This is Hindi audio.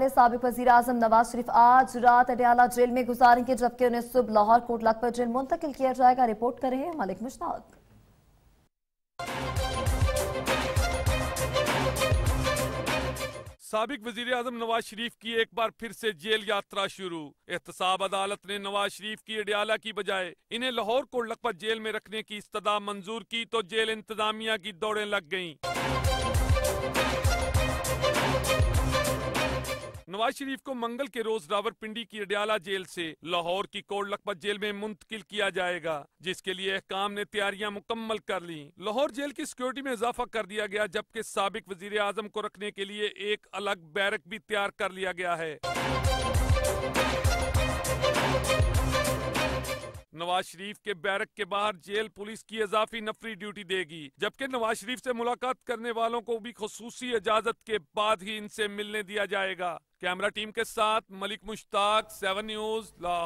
साबिक वजीर आजम नवाज शरीफ आज रात अडयाला जेल में गुजारेंगे, जबकि उन्हें सुबह लाहौर कोट लखपत जेल मुंतकिल किया जाएगा। रिपोर्ट कर रहे हैं मलिक मुश्ताक। साबिक वजीर आजम नवाज शरीफ की एक बार फिर से जेल यात्रा शुरू। एहतसाब अदालत ने नवाज शरीफ की अडयाला की बजाय इन्हें लाहौर कोट लखपत जेल में रखने की इस्तदा मंजूर की तो जेल इंतजामिया की दौड़ें लग गईं। नवाज शरीफ को मंगल के रोज रावलपिंडी की अडयाला जेल से लाहौर की कोट लखपत जेल में मुंतकिल किया जाएगा, जिसके लिए अहकाम ने तैयारियां मुकम्मल कर ली। लाहौर जेल की सिक्योरिटी में इजाफा कर दिया गया, जबकि साबिक वजीर आजम को रखने के लिए एक अलग बैरक भी तैयार कर लिया गया है। नवाज शरीफ के बैरक के बाहर जेल पुलिस की इजाफी नफरी ड्यूटी देगी, जबकि नवाज शरीफ से मुलाकात करने वालों को भी खुसूसी इजाजत के बाद ही इनसे मिलने दिया जाएगा। कैमरा टीम के साथ मलिक मुश्ताक, 7 न्यूज़ लाहौर।